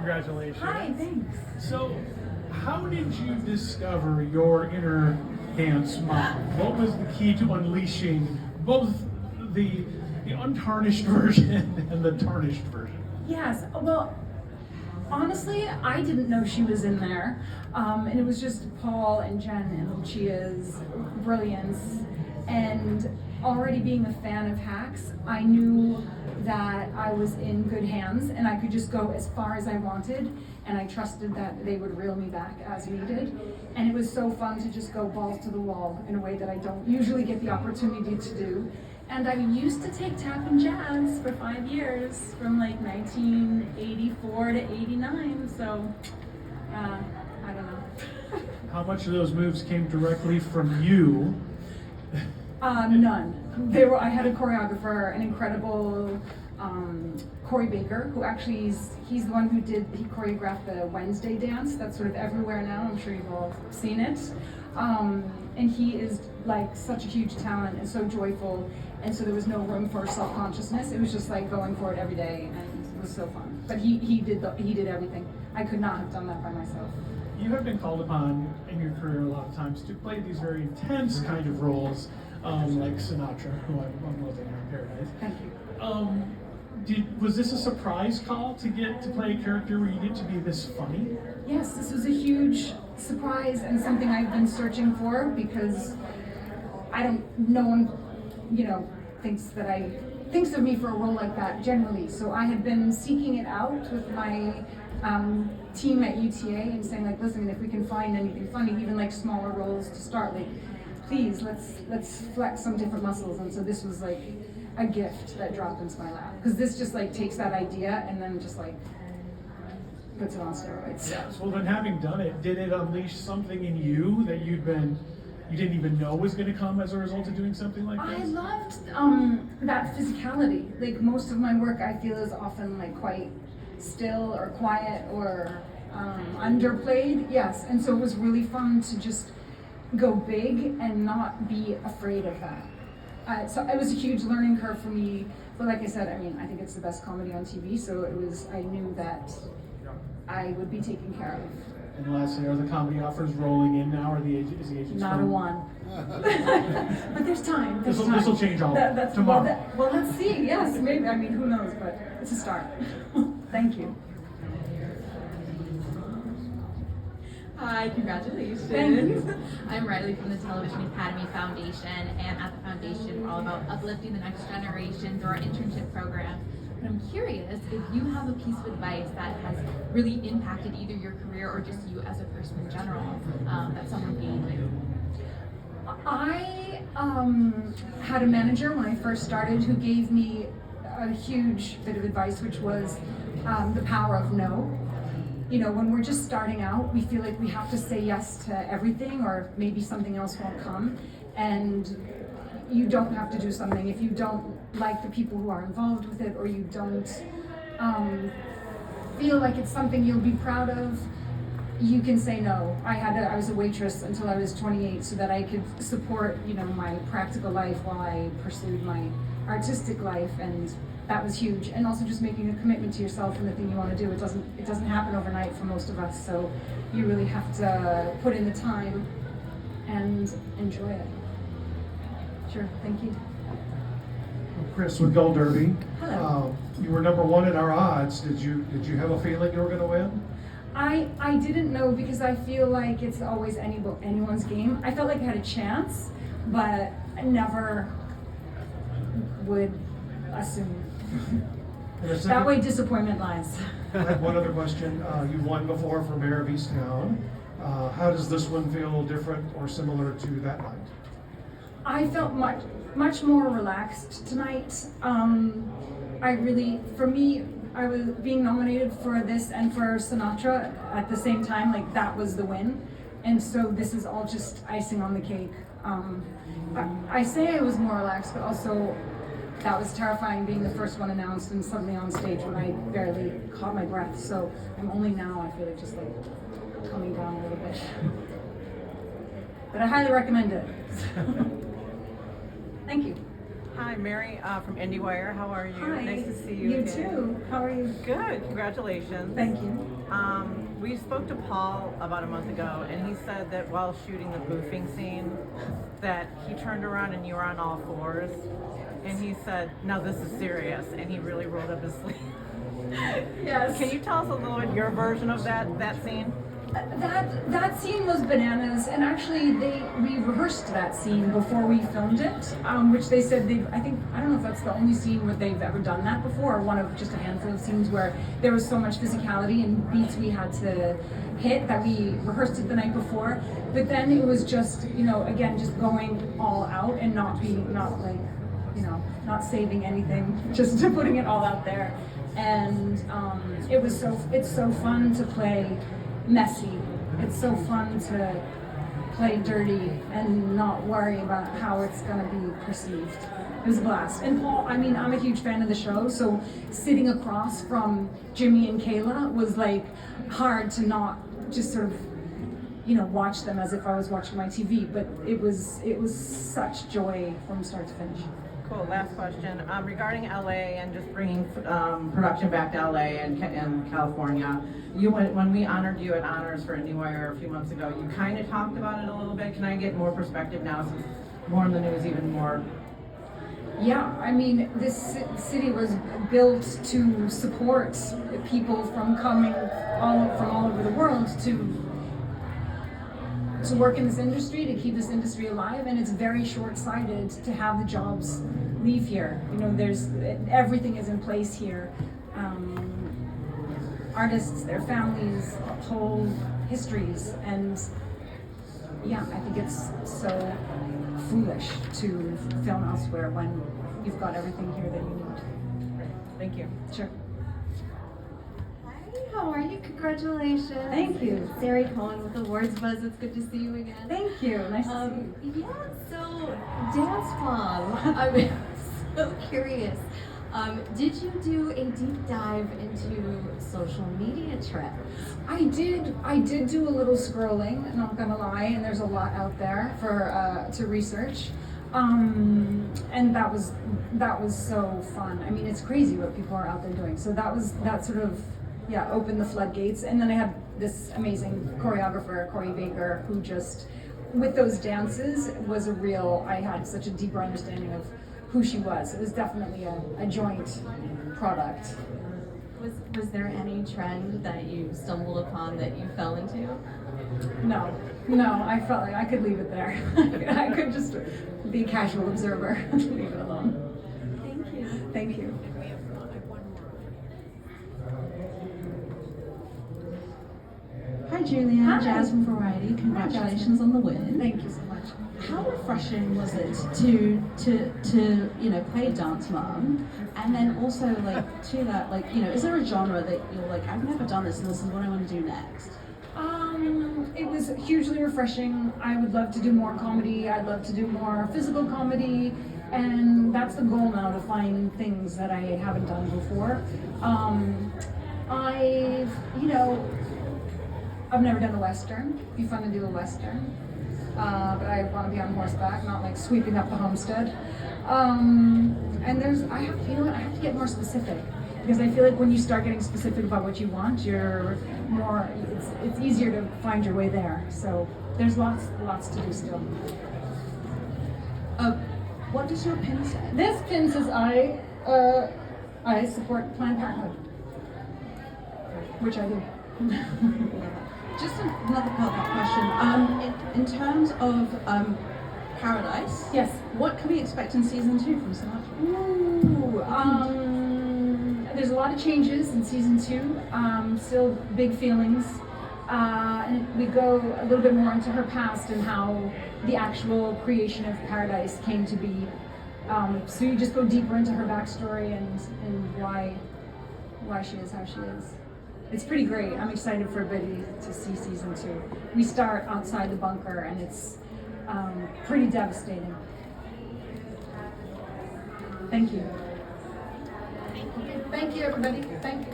Congratulations. Hi, thanks. So, how did you discover your inner dance mom? What was the key to unleashing both the untarnished version and the tarnished version? Yes, well, honestly, I didn't know she was in there. And it was just Paul and Jen and Lucia's brilliance. And already being a fan of Hacks, I knew that I was in good hands and I could just go as far as I wanted, and I trusted that they would reel me back as needed. And it was so fun to just go balls to the wall in a way that I don't usually get the opportunity to do. And I used to take tap and jazz for 5 years, from like 1984 to 89, so I don't know. How much of those moves came directly from you? None. I had a choreographer, an incredible Corey Baker, who actually he's the one who he choreographed the Wednesday dance that's sort of everywhere now. I'm sure you've all seen it. And he is like such a huge talent and so joyful, and so there was no room for self-consciousness. It was just like going for it every day, and it was so fun. But he did everything. I could not have done that by myself. You have been called upon in your career a lot of times to play these very intense kind of roles, like Sinatra, who I'm loving in Paradise. Thank you. Was this a surprise call to get to play a character where you get to be this funny? Yes, this was a huge surprise and something I've been searching for, because no one, thinks of me for a role like that generally. So I had been seeking it out with my team at UTA and saying, like, listen, if we can find anything funny, even like smaller roles to start, like, please, let's flex some different muscles. And so this was like a gift that dropped into my lap, because this just like takes that idea and then just like puts it on steroids. Yes. Well, then, having done it, did it unleash something in you that you didn't even know was going to come as a result of doing something like this? I loved that physicality. Like, most of my work, I feel, is often like quite still or quiet or underplayed. Yes, and so it was really fun to just go big and not be afraid of that. So it was a huge learning curve for me. But like I said, I think it's the best comedy on TV. So I knew that I would be taken care of. And lastly, are the comedy offers rolling in now, or is the agent? Not a one. But there's time. This will change all tomorrow. Well, let's see. Yes, maybe. Who knows? But it's a start. Thank you. Hi, congratulations. Thank you. I'm Riley from the Television Academy Foundation, and at the foundation, we're all about uplifting the next generation through our internship program. But I'm curious if you have a piece of advice that has really impacted either your career or just you as a person in general, that someone gave you. I had a manager when I first started who gave me a huge bit of advice, which was the power of no. When we're just starting out, we feel like we have to say yes to everything, or maybe something else won't come. And you don't have to do something if you don't like the people who are involved with it, or you don't feel like it's something you'll be proud of. You can say no. I was a waitress until I was 28 so that I could support, my practical life while I pursued my artistic life, and that was huge. And also just making a commitment to yourself and the thing you want to do. It doesn't happen overnight for most of us, so you really have to put in the time and enjoy it. Sure, thank you. Chris with Gold Derby. Hello. You were number one in our odds. Did you have a feeling you were going to win? I didn't know, because I feel like it's always anyone's game. I felt like I had a chance, but I never would assume. That way disappointment lies. I have one other question. You've won before for Mayor of Easttown. How does this one feel different or similar to that night? I felt much more relaxed tonight. I was being nominated for this and for Sinatra at the same time, like that was the win. And so this is all just icing on the cake. I say I was more relaxed, but also that was terrifying, being the first one announced and suddenly on stage when I barely caught my breath. So I'm only now, I feel like, just like coming down a little bit. But I highly recommend it. Thank you. Hi, Mary from IndieWire. How are you? Hi. Nice to see you. You again. too. How are you? Good. Congratulations. Thank you. We spoke to Paul about a month ago, and he said that while shooting the boofing scene, that he turned around and you were on all fours, and he said, "No, this is serious," and he really rolled up his sleeve. Yes. Can you tell us a little bit your version of that scene? That scene was bananas, and actually we rehearsed that scene before we filmed it, which they said I don't know if that's the only scene where they've ever done that before, or one of just a handful of scenes where there was so much physicality and beats we had to hit that we rehearsed it the night before. But then it was just, again, just going all out and not saving anything, just putting it all out there. And it's so fun to play messy. It's so fun to play dirty and not worry about how it's going to be perceived. It was a blast. And Paul, I'm a huge fan of the show, so sitting across from Jimmy and Kayla was like hard to not just sort of watch them as if I was watching my TV, but it was such joy from start to finish. Cool. Last question. Regarding LA and just bringing production back to LA and California, when we honored you at Honors for IndieWire a few months ago, you kind of talked about it a little bit. Can I get more perspective now, since more in the news, even more? Yeah, this city was built to support people from coming from all over the world to work in this industry, to keep this industry alive, and it's very short-sighted to have the jobs leave here. Everything is in place here. Artists, their families, whole histories, and yeah, I think it's so foolish to film elsewhere when you've got everything here that you need. Thank you. Sure. Hi, how are you? Congratulations. Thank you. Sarah Cohen with Awards Buzz. It's good to see you again. Thank you. Nice to see you. Yeah, so Dance Mom, I'm so curious. Did you do a deep dive into social media trends? I did do a little scrolling, not gonna lie, and there's a lot out there for to research. And that was so fun. It's crazy what people are out there doing. So that sort of opened the floodgates. And then I had this amazing choreographer, Corey Baker, who just, with those dances, I had such a deeper understanding of who she was. It was definitely a joint product. Was there any trend that you stumbled upon that you fell into? No, I felt like I could leave it there. I could just be a casual observer and leave it alone. Thank you. Thank you. Hi Julianne, Hi. Jasmine Variety. Congratulations on the win. Thank you so much. How refreshing was it to play Dance Mom, and then also to that is there a genre that you're like, I've never done this and this is what I want to do next? It was hugely refreshing. I would love to do more comedy. I'd love to do more physical comedy, and that's the goal now, to find things that I haven't done before. I've never done a Western. It'd be fun to do a Western. But I want to be on horseback, not like sweeping up the homestead. And I have to get more specific, because I feel like when you start getting specific about what you want, it's easier to find your way there. So there's lots to do still. What does your pin say? This pin says I support Planned Parenthood, which I do. Just another part of that question. In terms of Paradise, Yes. what can we expect in season 2 from Sinatra? Ooh, there's a lot of changes in season 2. Still big feelings. And we go a little bit more into her past and how the actual creation of Paradise came to be. So you just go deeper into her backstory and why she is how she is. It's pretty great. I'm excited for everybody to see season 2. We start outside the bunker, and it's pretty devastating. Thank you. Thank you, everybody. Thank you.